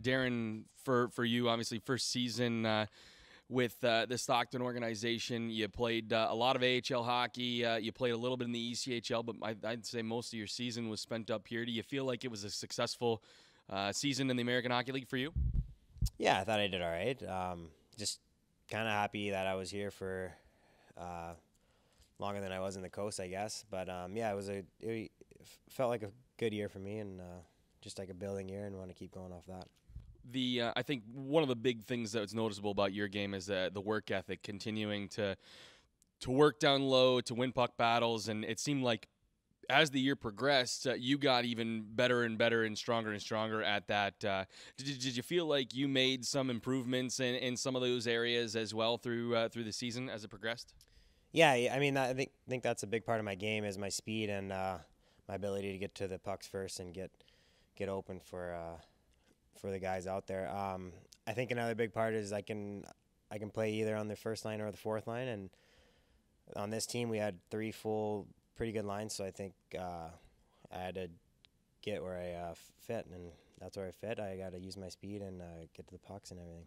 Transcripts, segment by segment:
Darren, for you, obviously first season with the Stockton organization. You played a lot of AHL hockey. You played a little bit in the ECHL, but I'd say most of your season was spent up here. Do you feel like it was a successful season in the American Hockey League for you? Yeah, I thought I did all right. Just kind of happy that I was here for longer than I was in the coast, I guess. But yeah, it felt like a good year for me, and just like a building year, and want to keep going off that. I think one of the big things that's noticeable about your game is the work ethic, continuing to work down low, to win puck battles, and it seemed like as the year progressed, you got even better and better and stronger at that. Did you feel like you made some improvements in some of those areas as well through the season as it progressed? Yeah, I mean, I think that's a big part of my game is my speed and my ability to get to the pucks first and get open for the guys out there. I think another big part is I can play either on the first line or the fourth line, and on this team we had 3 full pretty good lines, so I think I had to get where I fit, and that's where I fit. I got to use my speed and get to the pucks and everything.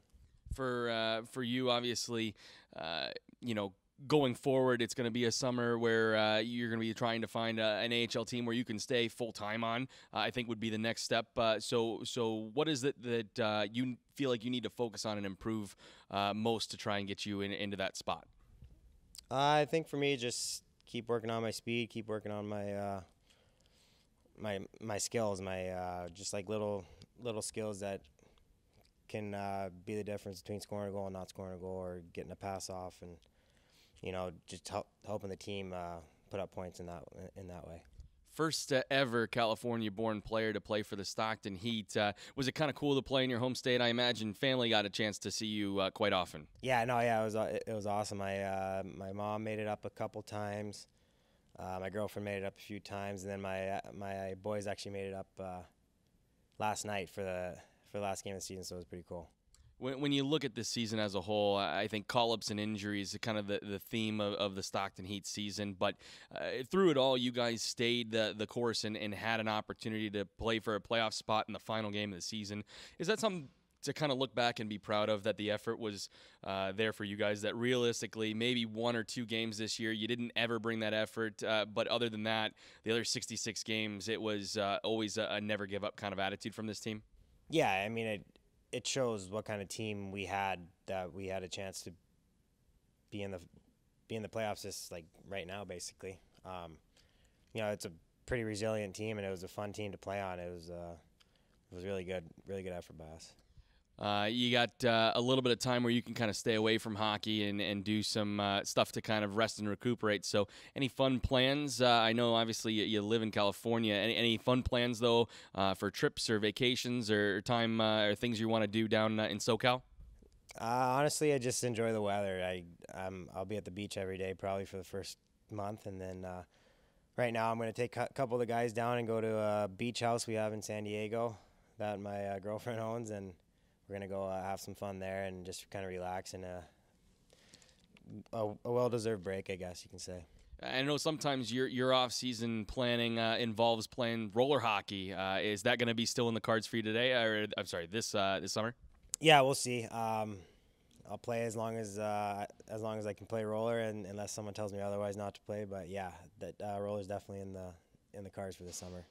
For you, obviously, going forward, it's going to be a summer where you're going to be trying to find an AHL team where you can stay full time on. I think would be the next step. So what is it that you feel like you need to focus on and improve most to try and get you into that spot? I think for me, just keep working on my speed, keep working on my my skills, my just like little skills that can be the difference between scoring a goal and not scoring a goal, or getting a pass off, and just helping the team put up points in that way. First ever California-born player to play for the Stockton Heat. Was it kind of cool to play in your home state? I imagine family got a chance to see you quite often. Yeah, no, yeah, it was awesome. My mom made it up a couple times. My girlfriend made it up a few times, and then my boys actually made it up last night for the last game of the season. So it was pretty cool. When you look at this season as a whole, I think call-ups and injuries are kind of the theme of the Stockton Heat season. But through it all, you guys stayed the course and had an opportunity to play for a playoff spot in the final game of the season. Is that something to kind of look back and be proud of, that the effort was there for you guys, that realistically maybe 1 or 2 games this year you didn't ever bring that effort, but other than that, the other 66 games, it was always a never-give-up kind of attitude from this team? Yeah, I mean, it shows what kind of team we had, that we had a chance to be in the playoffs just like right now, basically. It's a pretty resilient team, and it was a fun team to play on. It was really good effort by us. You got a little bit of time where you can kind of stay away from hockey and do some stuff to kind of rest and recuperate. So any fun plans? I know obviously you live in California. Any fun plans, though, for trips or vacations or time or things you want to do down in SoCal? Honestly, I just enjoy the weather. I'll be at the beach every day probably for the first month, and then right now I'm going to take a couple of the guys down and go to a beach house we have in San Diego that my girlfriend owns, and we're going to go have some fun there and just kind of relax, and a well-deserved break, I guess you can say. I know sometimes your off-season planning involves playing roller hockey. Is that going to be still in the cards for you today, or I'm sorry, this summer? Yeah, we'll see. I'll play as long as I can play roller, and unless someone tells me otherwise not to play. But yeah, that roller's definitely in the cards for this summer.